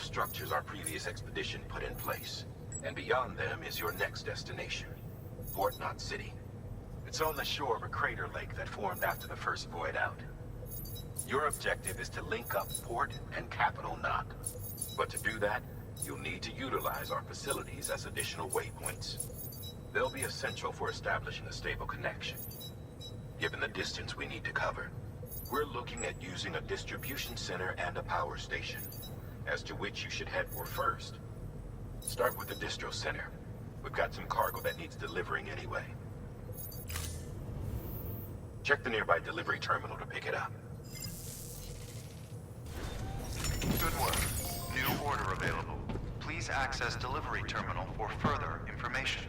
structures our previous expedition put in place. And beyond them is your next destination, Fort Knot City. It's on the shore of a crater lake that formed after the first void out. Your objective is to link up Port and Capital Knot. But to do that, you'll need to utilize our facilities as additional waypoints. They'll be essential for establishing a stable connection. Given the distance we need to cover, we're looking at using a distribution center and a power station, as to which you should head for first. Start with the distro center. We've got some cargo that needs delivering anyway. Check the nearby delivery terminal to pick it up. Good work. New order available. Please access delivery terminal for further information.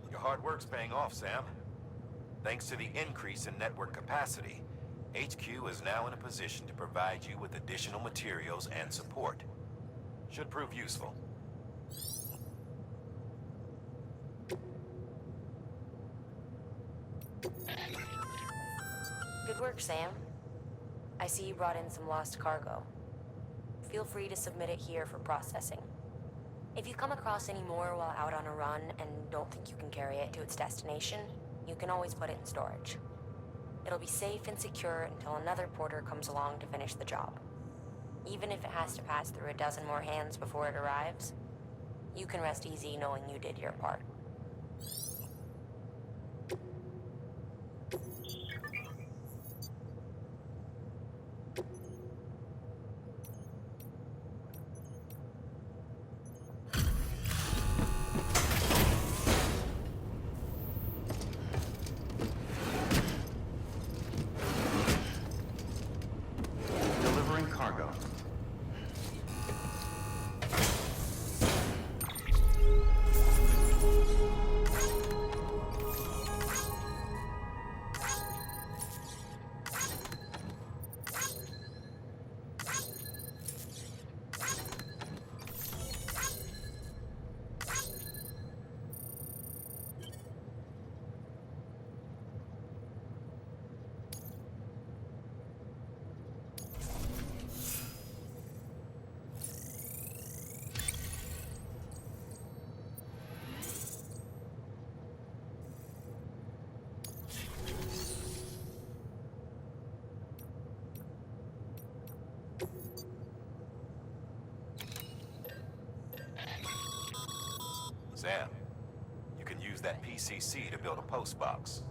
Your hard work's paying off, Sam. Thanks to the increase in network capacity, HQ is now in a position to provide you with additional materials and support. Should prove useful. Good work, Sam. I see you brought in some lost cargo. Feel free to submit it here for processing. If you come across any more while out on a run and don't think you can carry it to its destination, you can always put it in storage. It'll be safe and secure until another porter comes along to finish the job. Even if it has to pass through a dozen more hands before it arrives, you can rest easy knowing you did your part. Delivering cargo. Sam, you can use that PCC to build a post box.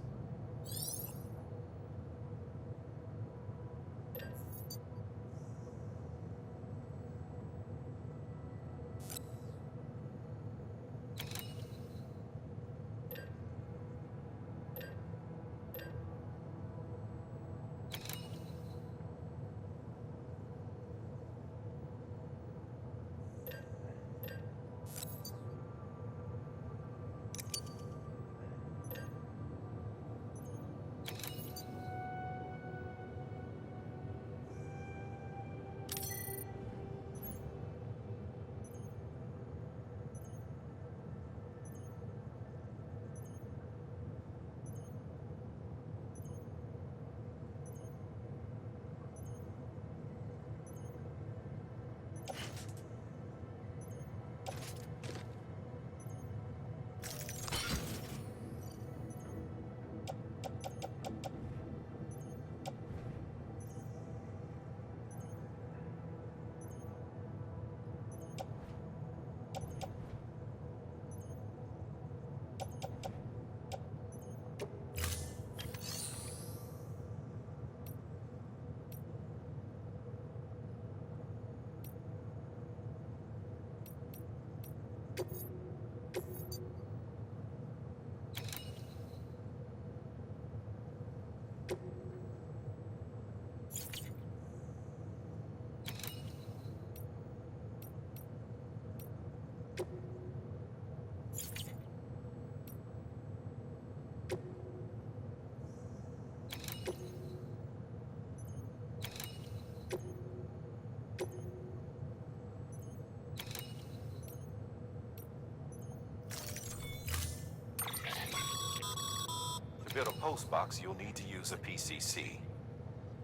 build a post box, you'll need to use a PCC.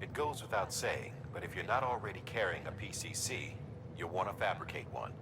It goes without saying, but if you're not already carrying a PCC, you'll want to fabricate one.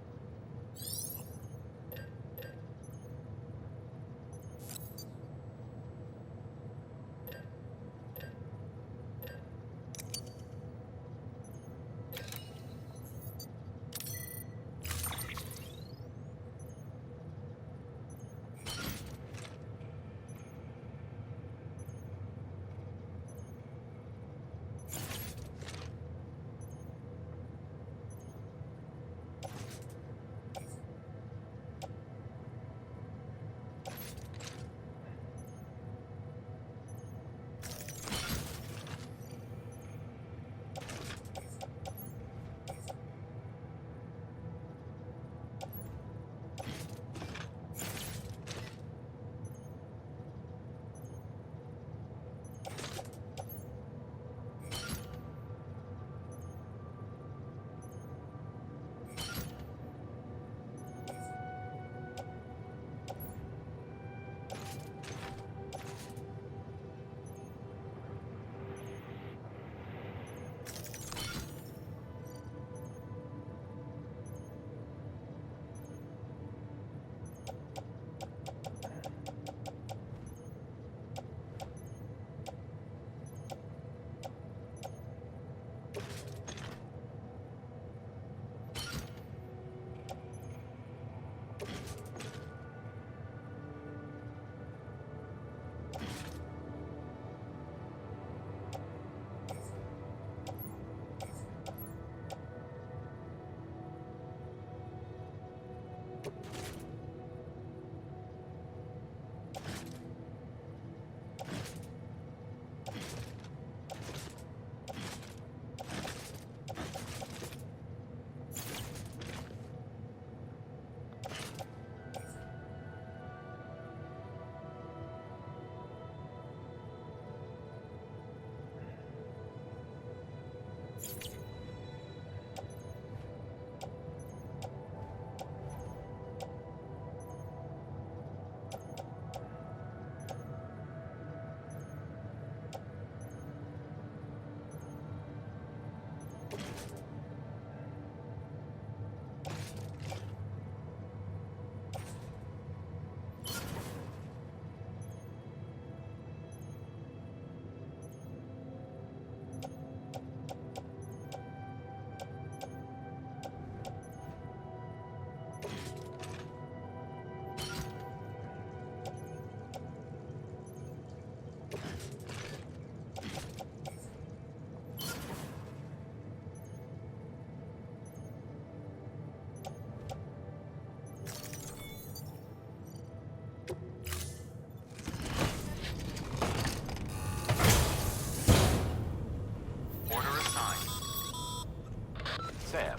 Sam,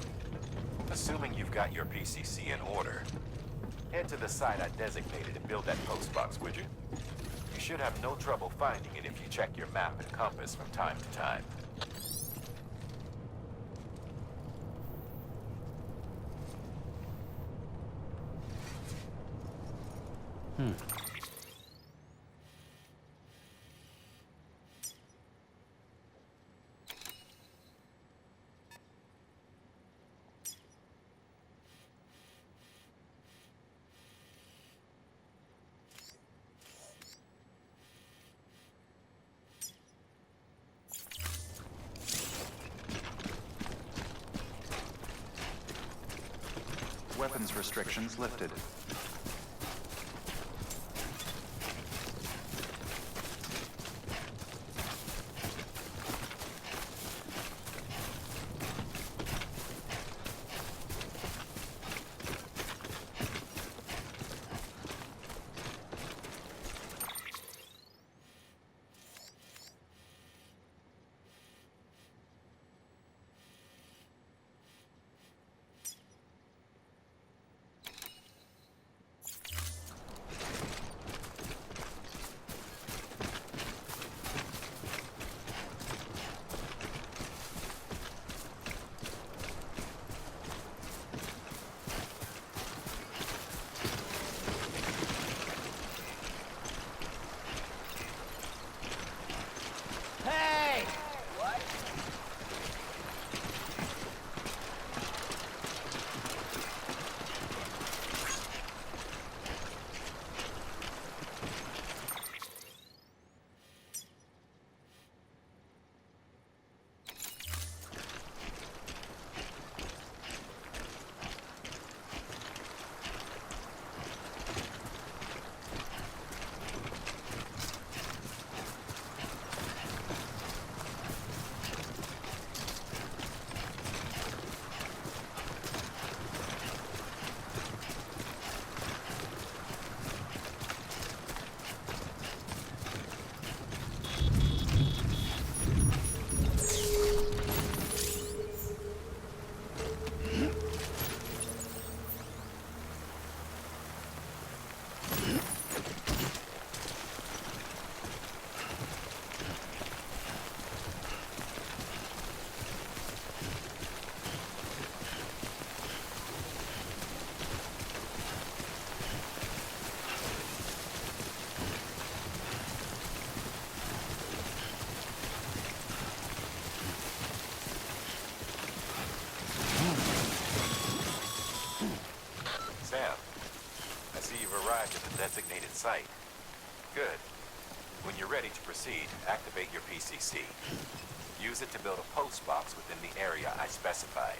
assuming you've got your PCC in order, head to the site I designated and build that post box, would you? You should have no trouble finding it if you check your map and compass from time to time. Weapons restrictions lifted. designated site. Good. When you're ready to proceed, activate your PCC. Use it to build a post box within the area I specified.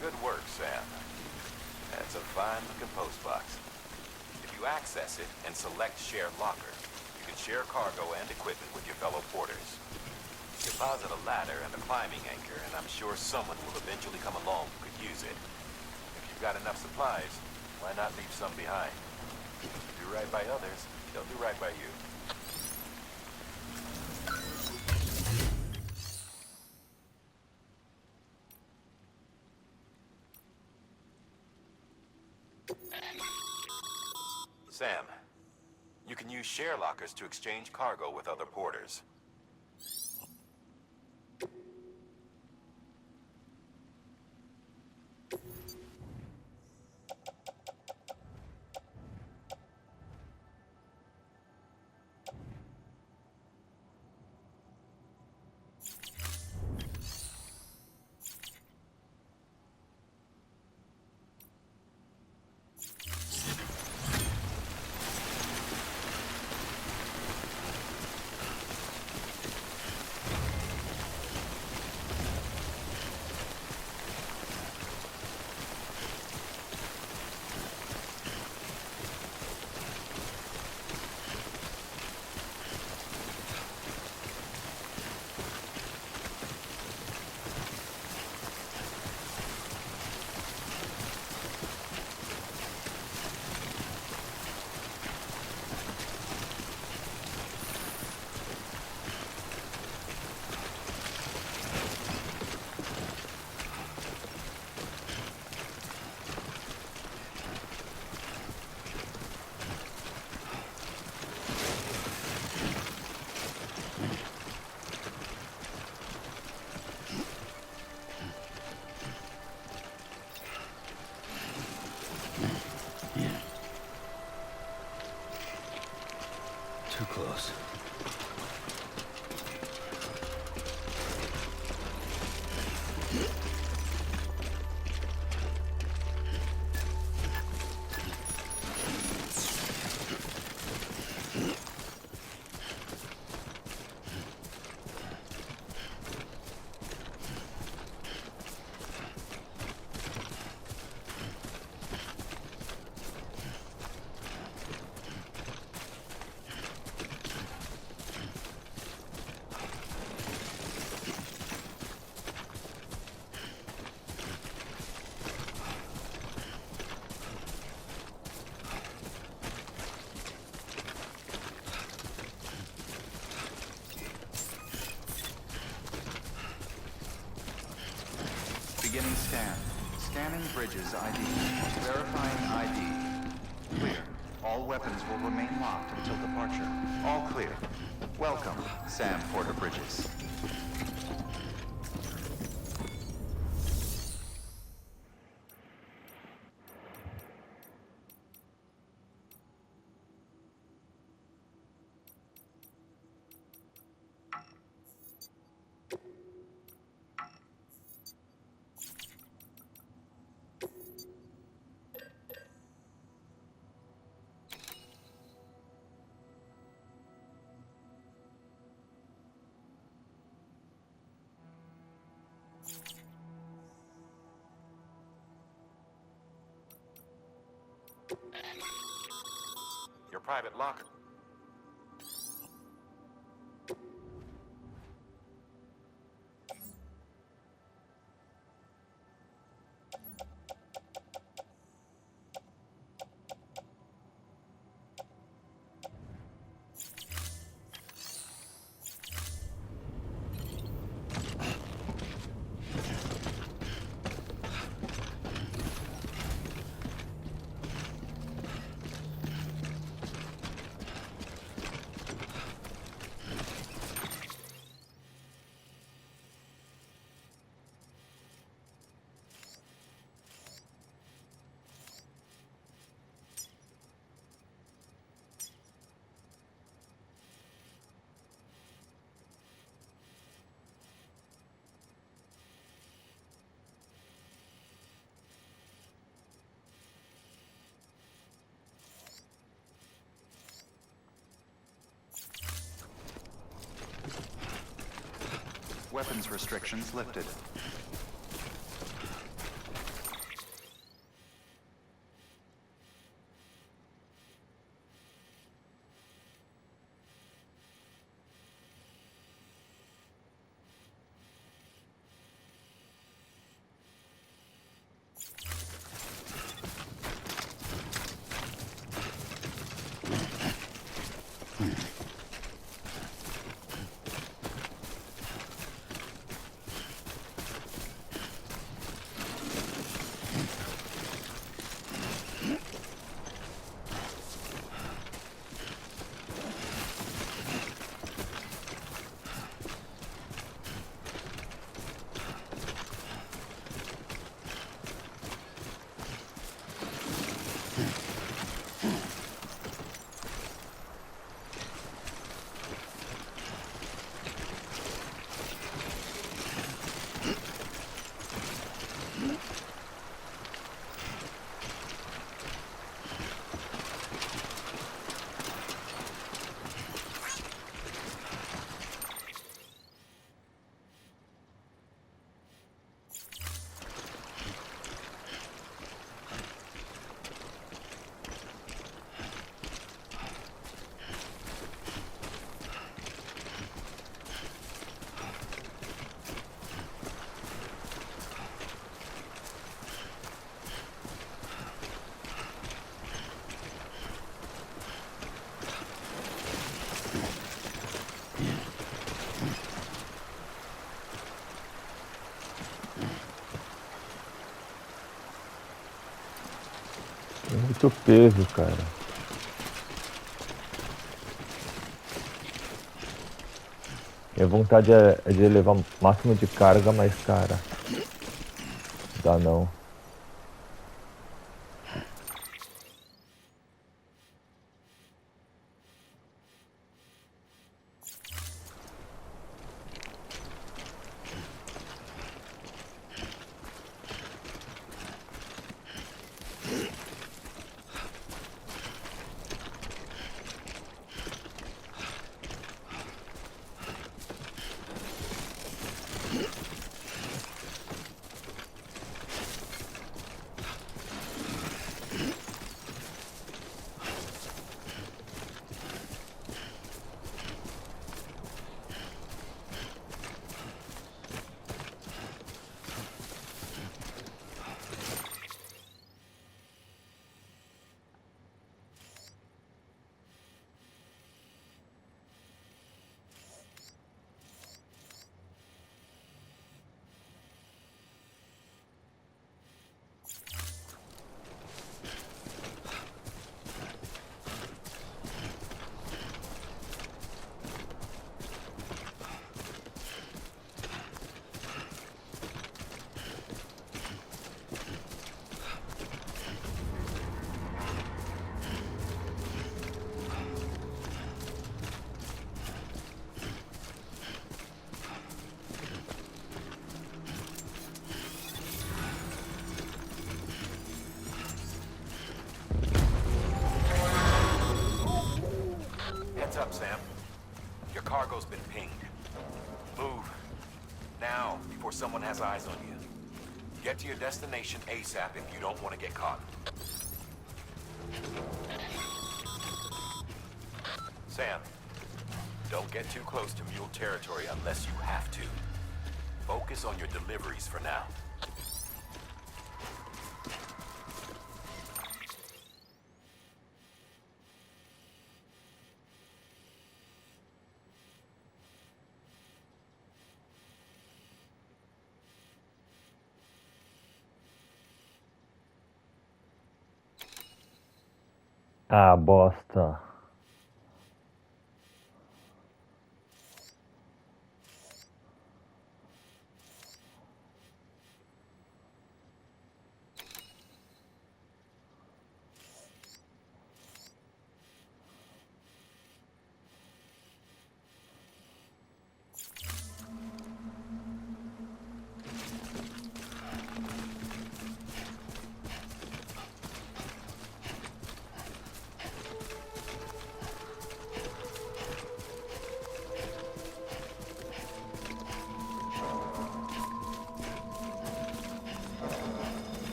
Good work, Sam. That's a fine-looking post box. If you access it and select Share Locker, you can share cargo and equipment with your fellow porters. Deposit a ladder and a climbing anchor, and I'm sure someone will eventually come along who could use it. If you've got enough supplies, why not leave some behind? If you do right by others, they'll do right by you. Sam, you can use share lockers to exchange cargo with other porters. Too close. Beginning scan. Scanning bridges ID. Verifying ID. Clear. All weapons will remain locked until departure. All clear. Welcome, Sam Porter Bridges. Your private locker. Weapons restrictions lifted. Muito peso, cara. Minha vontade é de levar o máximo de carga, mas, cara, dá não. Heads up, Sam. Your cargo's been pinged. Move. Now, before someone has eyes on you. Get to your destination ASAP if you don't want to get caught. Sam, don't get too close to mule territory unless you have to. Focus on your deliveries for now. Ah, bosta.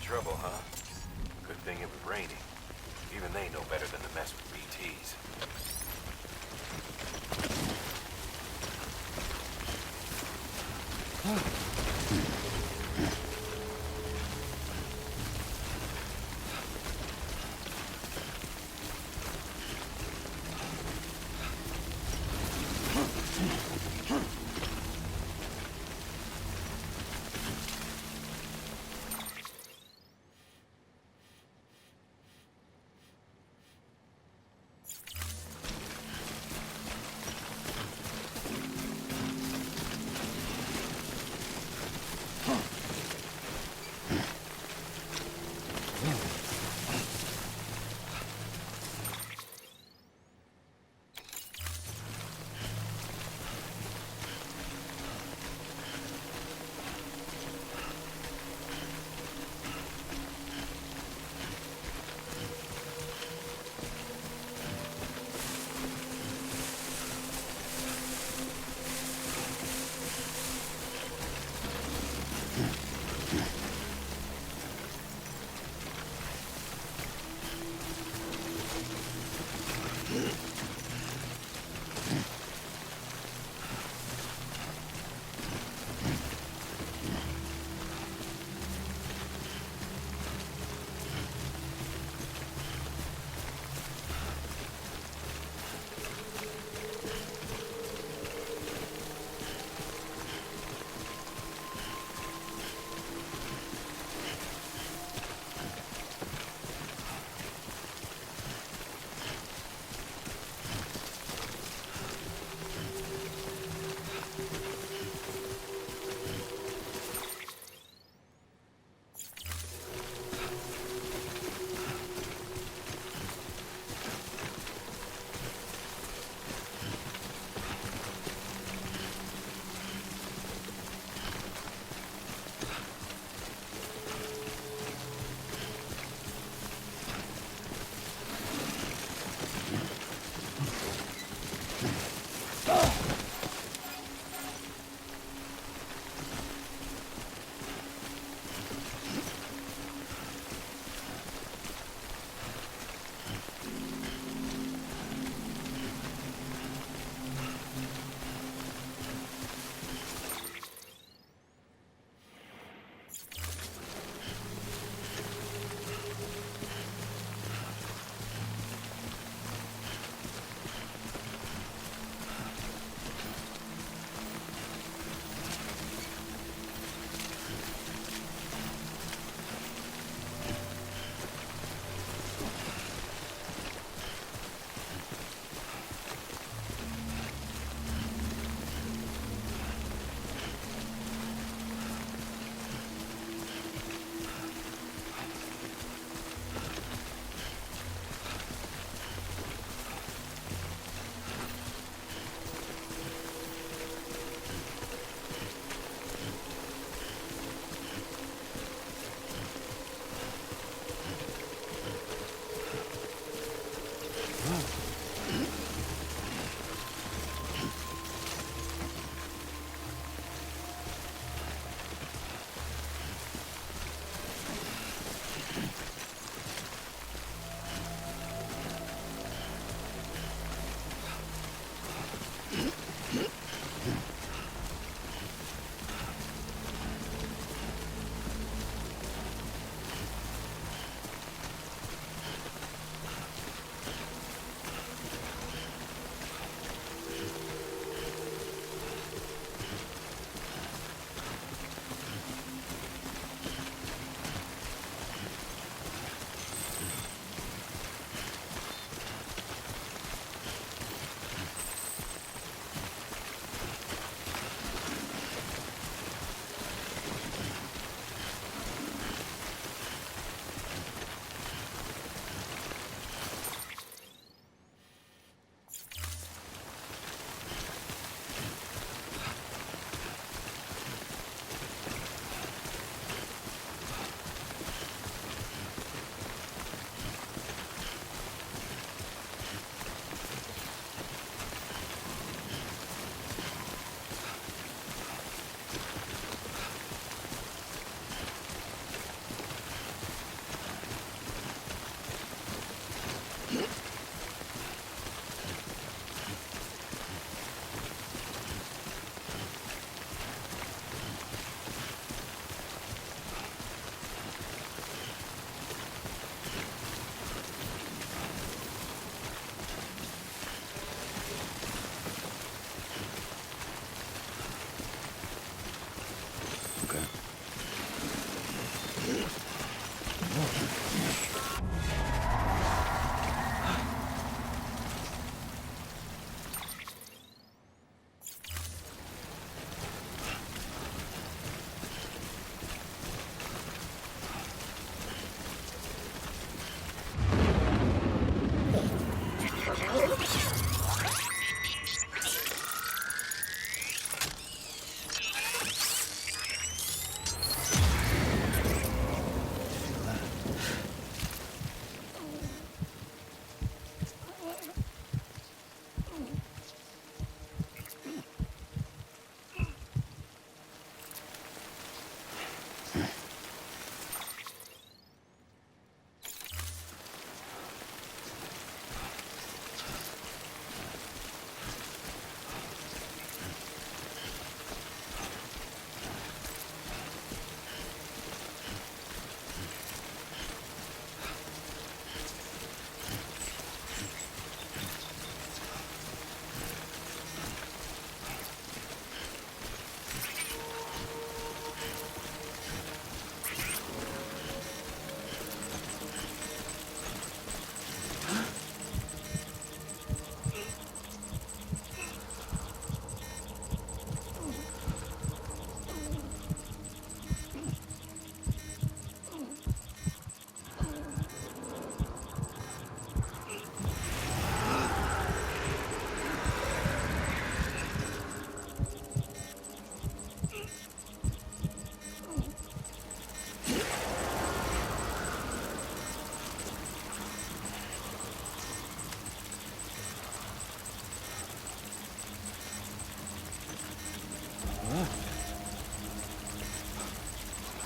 Trouble, huh? Good thing it was raining. Even they know better than to mess with BTs.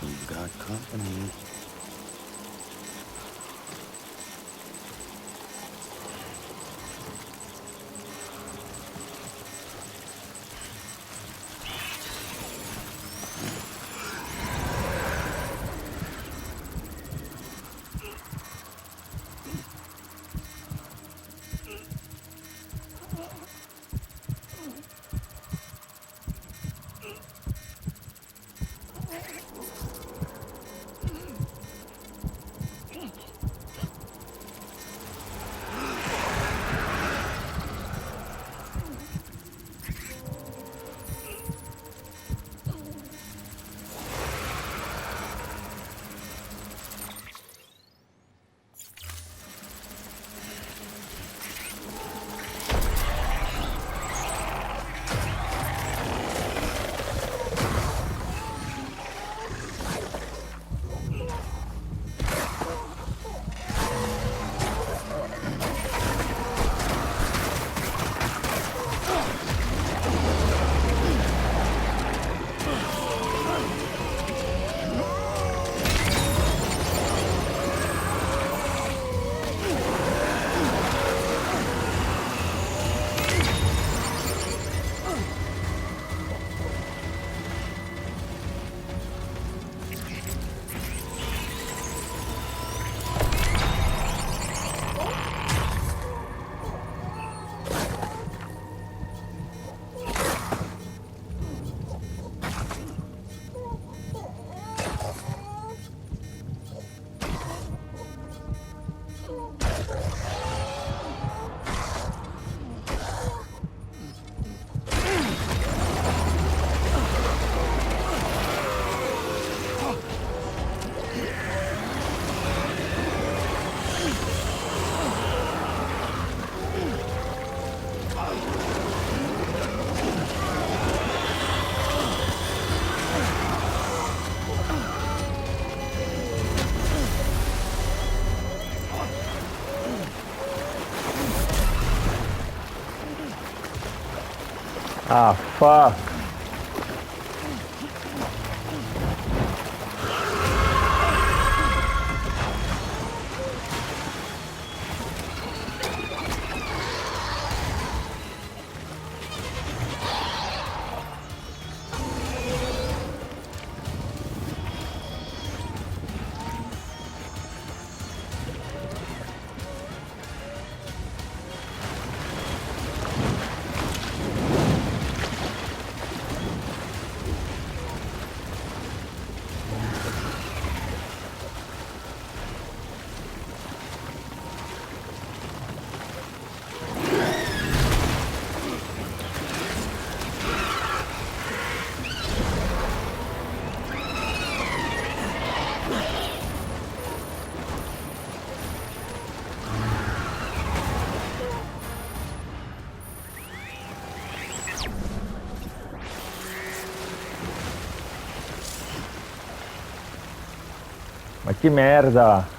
We've got company. Ah, fuck. Ma che merda!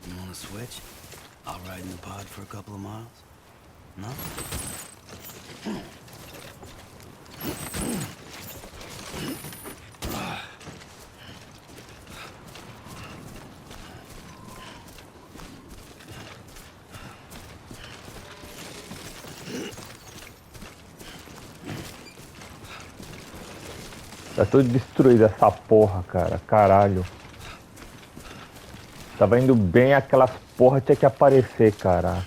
You wanna switch? I'll ride in the pod for a couple of miles. No? Tá tudo destruído essa porra, cara. Caralho. Tava indo bem, aquelas porra tinha que aparecer, cara.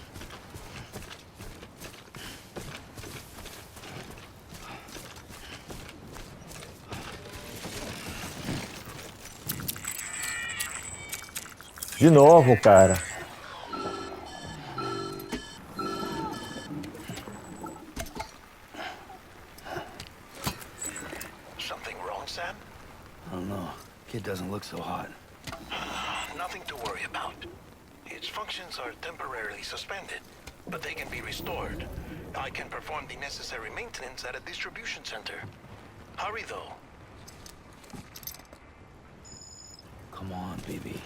De novo, cara. Something wrong, Sam? I don't know. Kid doesn't look so hot. Nothing to worry about. Its functions are temporarily suspended, but they can be restored. I can perform the necessary maintenance at a distribution center. Hurry, though. Come on, baby.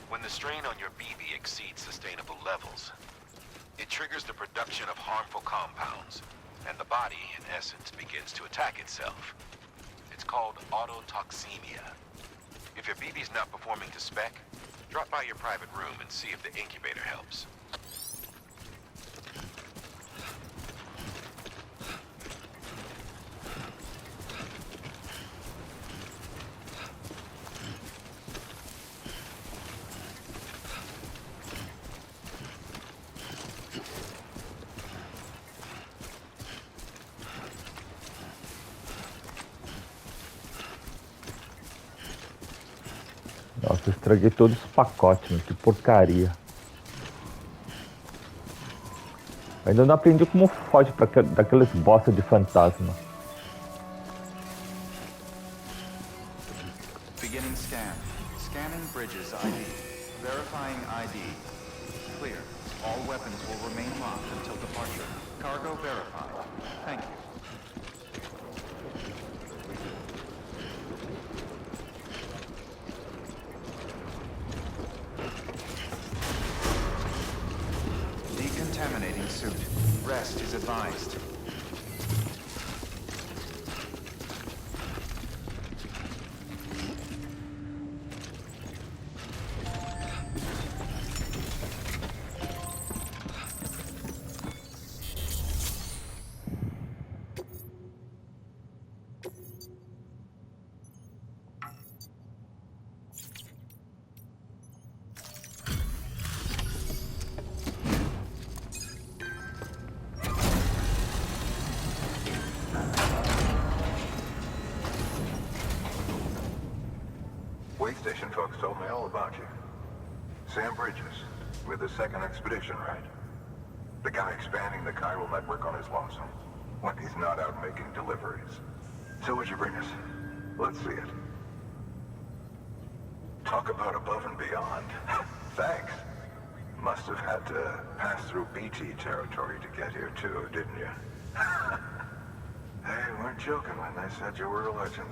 When the strain on your BB exceeds sustainable levels, it triggers the production of harmful compounds, and the body, in essence, begins to attack itself. It's called autotoxemia. If your BB's not performing to spec, drop by your private room and see if the incubator helps. Nossa, eu estraguei todos os pacotes, meu. Que porcaria. Ainda não aprendi como foge daqueles bosta de fantasma. Beginning scan. Scanning bridges ID. Verifying ID. Clear. All weapons will remain locked until departure. Cargo verified. Thank you. Decontaminating suit. Rest is advised. Station folks told me all about you. Sam Bridges, with the second expedition, right? The guy expanding the chiral network on his lonesome, when he's not out making deliveries. So what'd you bring us? Let's see it. Talk about above and beyond. Thanks. Must have had to pass through BT territory to get here too, didn't you? They weren't joking when they said you were a legend.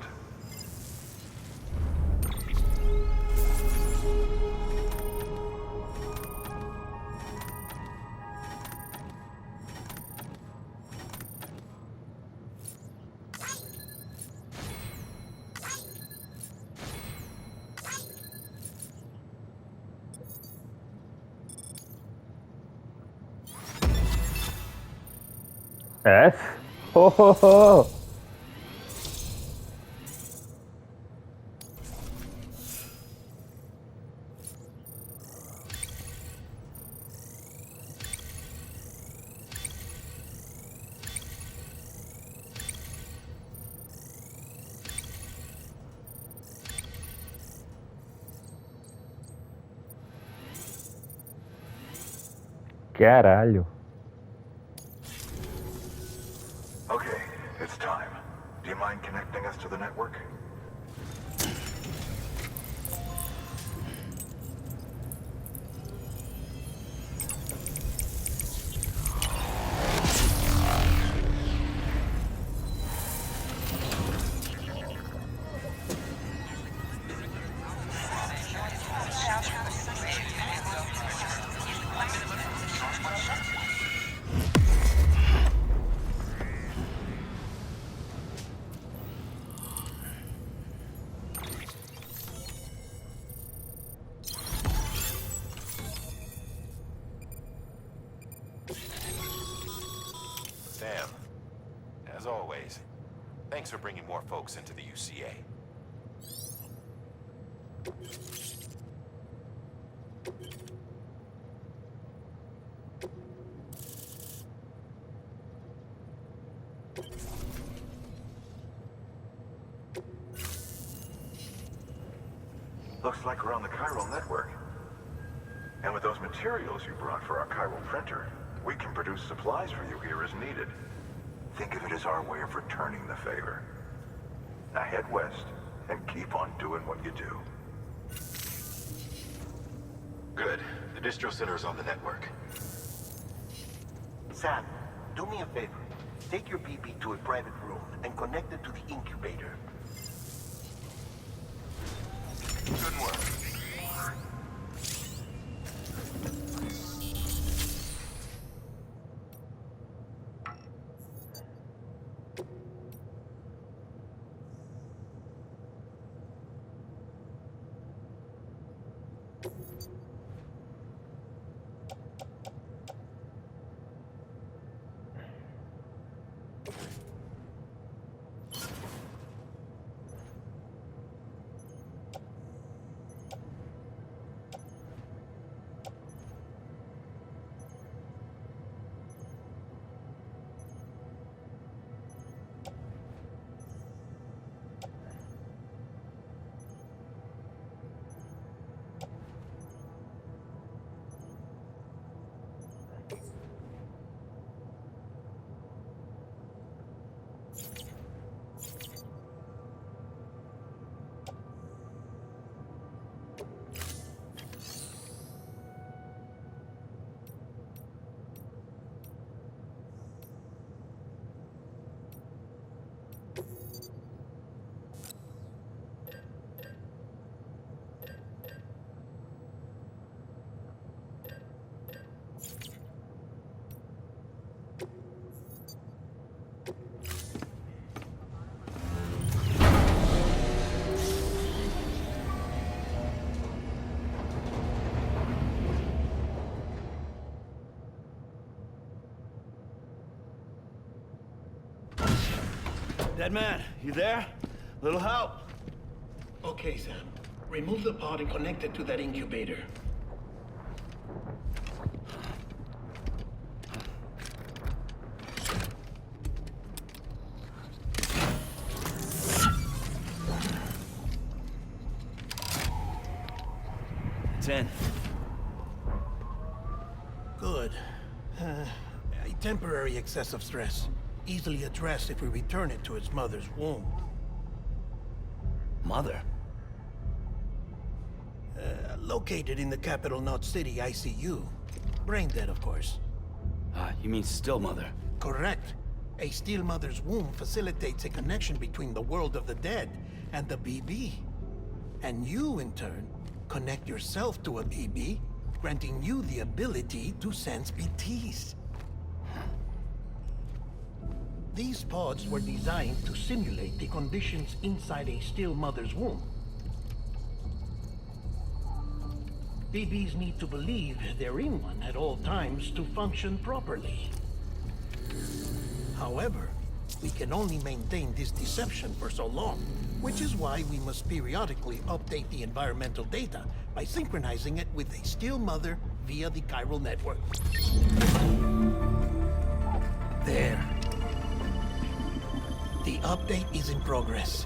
S? Ho, ho, ho. Caralho. Okay, it's time. Do you mind connecting us to the network? Thanks for bringing more folks into the UCA. Looks like we're on the chiral network. And with those materials you brought for our chiral printer, we can produce supplies for you here as needed. Think of it as our way of returning the favor. Now head west and keep on doing what you do. Good. The distro center is on the network. Sam, do me a favor. Take your BB to a private room and connect it to the incubator. Good work. Dead man, you there? Little help? Okay, Sam. Remove the pod and connect it to that incubator. It's in. Good. A temporary excessive stress. Easily addressed if we return it to its mother's womb. Mother? Located in the capital Knot City ICU. Brain dead, of course. You mean still mother? Correct. A still mother's womb facilitates a connection between the world of the dead and the BB. And you, in turn, connect yourself to a BB, granting you the ability to sense BTs. These pods were designed to simulate the conditions inside a still mother's womb. BBs need to believe they're in one at all times to function properly. However, we can only maintain this deception for so long, which is why we must periodically update the environmental data by synchronizing it with a still mother via the chiral network. There. The update is in progress.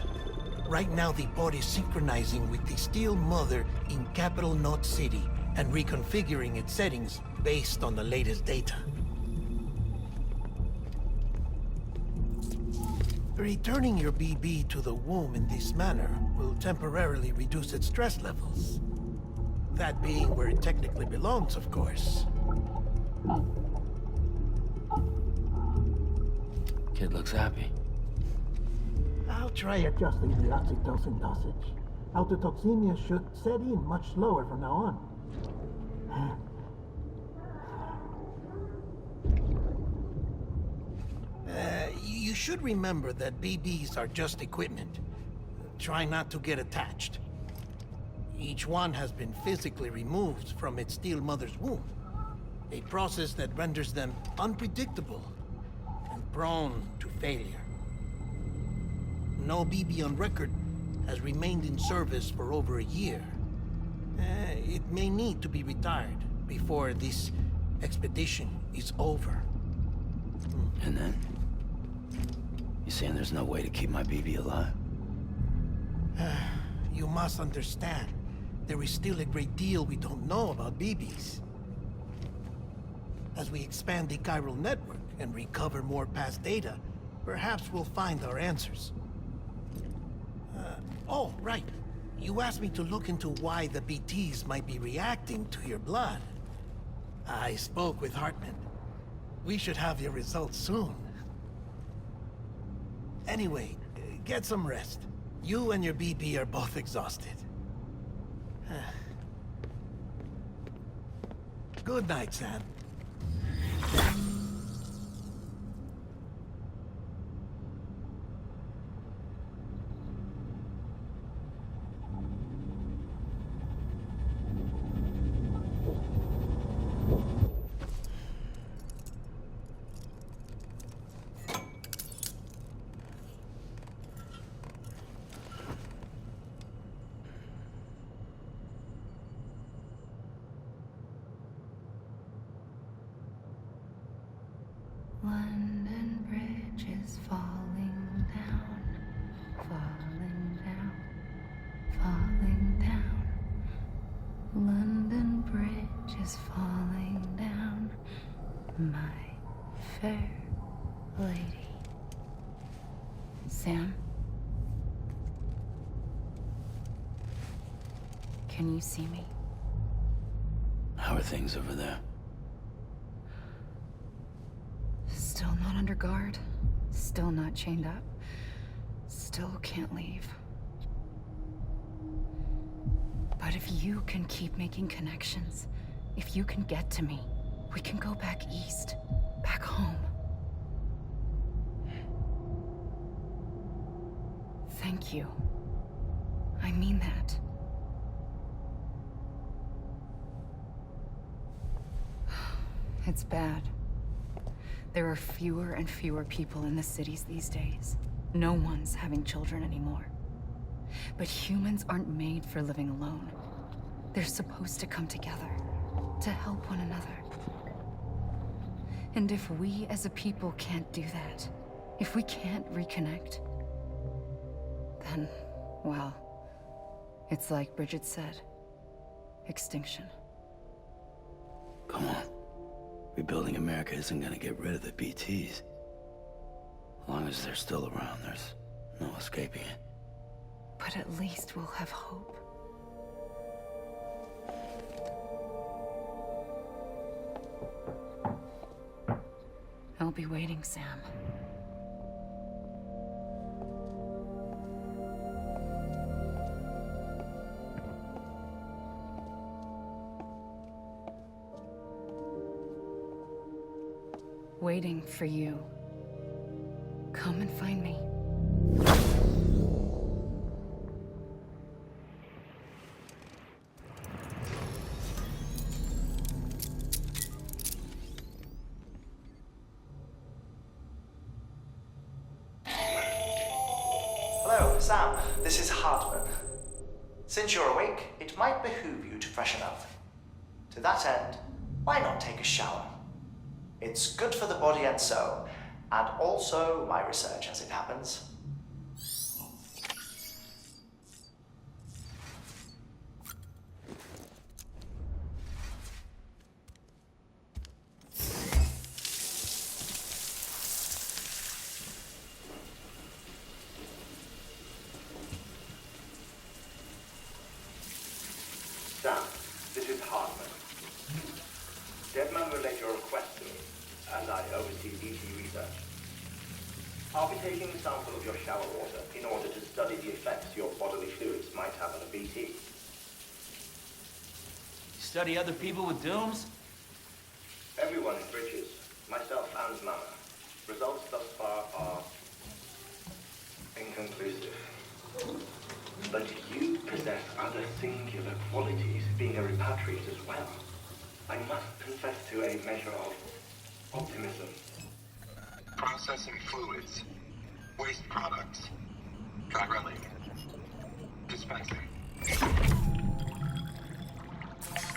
Right now, the pod is synchronizing with the still mother in capital Knot City and reconfiguring its settings based on the latest data. Returning your BB to the womb in this manner will temporarily reduce its stress levels. That being where it technically belongs, of course. Kid looks happy. I'll try adjusting the oxytocin dosage. Autotoxemia should set in much slower from now on. You should remember that BBs are just equipment. Try not to get attached. Each one has been physically removed from its still mother's womb. A process that renders them unpredictable and prone to failure. no BB on record has remained in service for over a year. It may need to be retired before this expedition is over. And then? You saying there's no way to keep my BB alive? You must understand, there is still a great deal we don't know about BBs. As we expand the chiral network and recover more past data, perhaps we'll find our answers. Oh, right. You asked me to look into why the BTs might be reacting to your blood. I spoke with Hartman. We should have your results soon. Anyway, get some rest. You and your BB are both exhausted. Good night, Sam. London Bridge is falling down, falling down, falling down. London Bridge is falling down, my fair lady. Sam? Can you see me? How are things over there? Still not under guard, still not chained up, still can't leave. But if you can keep making connections, if you can get to me, we can go back east, back home. Thank you. I mean that. It's bad. There are fewer and fewer people in the cities these days. No one's having children anymore. But humans aren't made for living alone. They're supposed to come together, to help one another. And if we as a people can't do that, if we can't reconnect, then, well, it's like Bridget said, extinction. Come on. Rebuilding America isn't gonna get rid of the BTs. As long as they're still around, there's no escaping it. But at least we'll have hope. I'll be waiting, Sam. Waiting for you. Come and find me. Hello, Sam. This is Hartman. Since you're awake, it might behoove you to freshen up. To that end, why not take a shower? It's good for the body and soul, and also my research as it happens. Sam, this is Hartman. Deadman relayed your request to me, and I oversee BT research. I'll be taking a sample of your shower water in order to study the effects your bodily fluids might have on a BT. You study other people with dooms? Everyone in Bridges, myself and Mama. Results thus far are inconclusive. But you possess other singular qualities, being a repatriate as well. I must confess to a measure of optimism. Processing fluids. Waste products. Kyra Lake. Dispensing.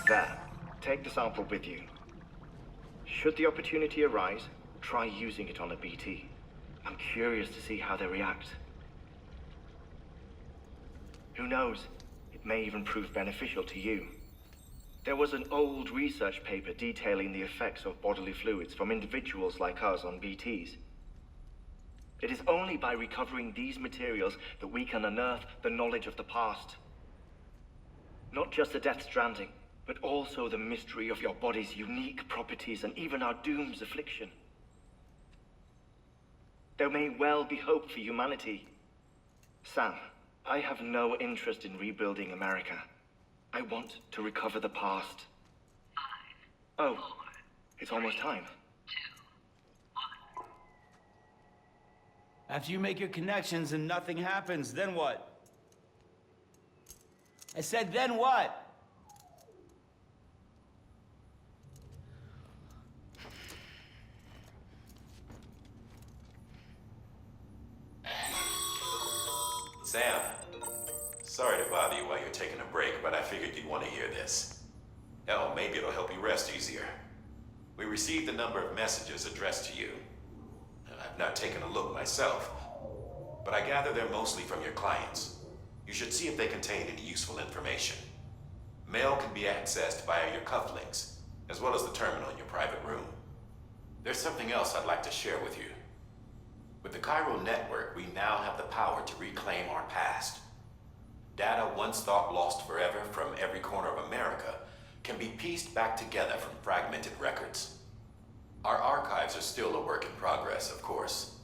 There. Take the sample with you. Should the opportunity arise, try using it on a BT. I'm curious to see how they react. Who knows? It may even prove beneficial to you. There was an old research paper detailing the effects of bodily fluids from individuals like us on BTs. It is only by recovering these materials that we can unearth the knowledge of the past. Not just the Death Stranding, but also the mystery of your body's unique properties and even our doom's affliction. There may well be hope for humanity. Sam, I have no interest in rebuilding America. I want to recover the past. 5, oh, 4, it's almost time. 2, 1. After you make your connections and nothing happens, then what? I said, then what? Sam, sorry to bother you while you're taking a break, but I figured you'd want to hear this. Hell, maybe it'll help you rest easier. We received a number of messages addressed to you. I've not taken a look myself, but I gather they're mostly from your clients. You should see if they contain any useful information. Mail can be accessed via your cufflinks, as well as the terminal in your private room. There's something else I'd like to share with you. With the Cairo network, we now have the power to reclaim our past. Data once thought lost forever from every corner of America can be pieced back together from fragmented records. Our archives are still a work in progress, of course.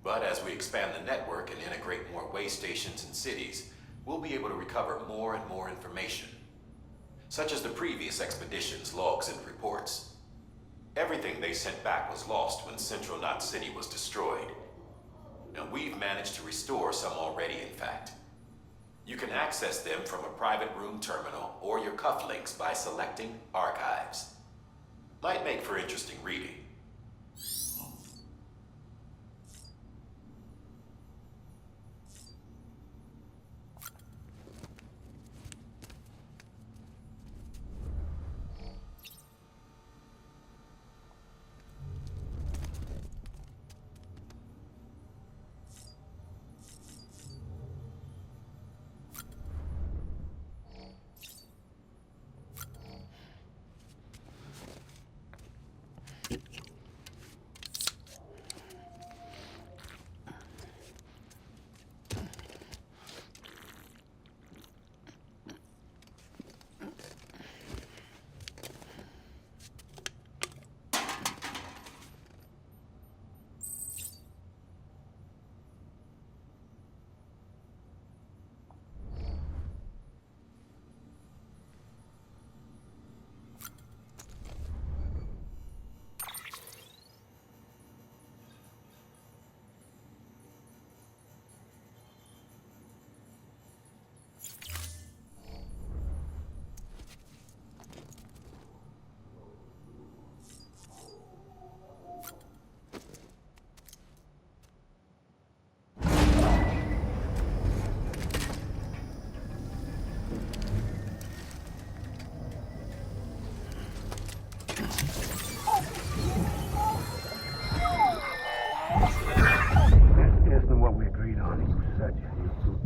But as we expand the network and integrate more way stations and cities, we'll be able to recover more and more information, such as the previous expedition's logs and reports. Everything they sent back was lost when Central Knot City was destroyed. Now we've managed to restore some already, in fact. You can access them from a private room terminal or your cufflinks by selecting Archives. Might make for interesting reading.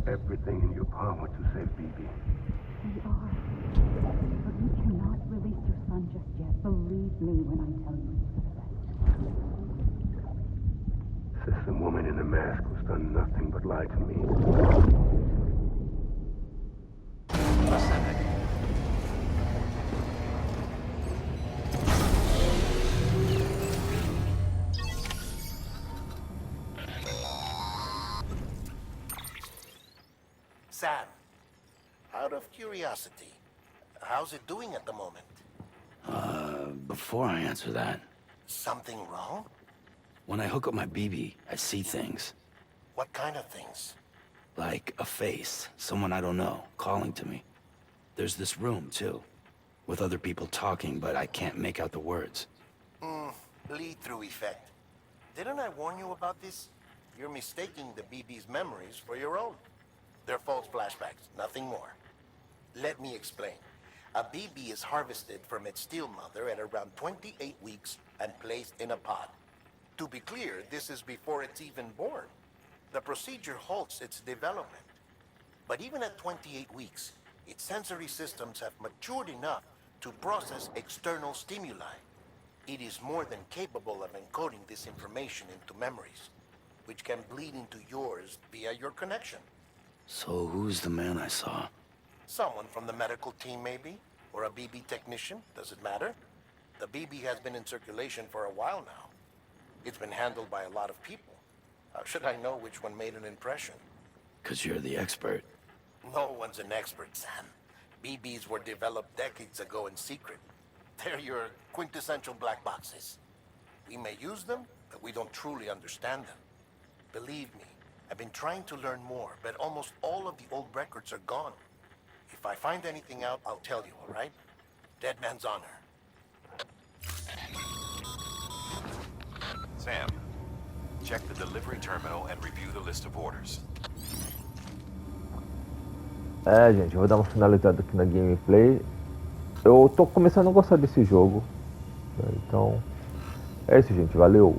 Everything in your power to save BB. We are. But we cannot release your son just yet. Believe me when I tell you it's for the best. System woman in the mask who's done nothing but lie to me. Sam, out of curiosity, how's it doing at the moment? Before I answer that, Something wrong? when I hook up my BB, I see things. What kind of things? Like a face, someone I don't know, calling to me. There's this room, too, with other people talking, but I can't make out the words. Lead-through effect. Didn't I warn you about this? You're mistaking the BB's memories for your own. They're false flashbacks, nothing more. Let me explain. A BB is harvested from its steel mother at around 28 weeks and placed in a pod. To be clear, this is before it's even born. The procedure halts its development. But even at 28 weeks, its sensory systems have matured enough to process external stimuli. It is more than capable of encoding this information into memories, which can bleed into yours via your connection. So who's the man I saw? Someone from the medical team, maybe? Or a BB technician? Does it matter? The BB has been in circulation for a while now. It's been handled by a lot of people. How should I know which one made an impression? 'Cause you're the expert. No one's an expert, Sam. BBs were developed decades ago in secret. They're your quintessential black boxes. We may use them, but we don't truly understand them. Believe me, I've been trying to learn more, but almost all of the old records are gone. If I find anything out, I'll tell you, all right? Dead man's honor. Sam, check the delivery terminal and review the list of orders. Gente, eu vou dar uma finalizada aqui na gameplay. Eu tô começando a gostar desse jogo. Então, é isso, gente. Valeu!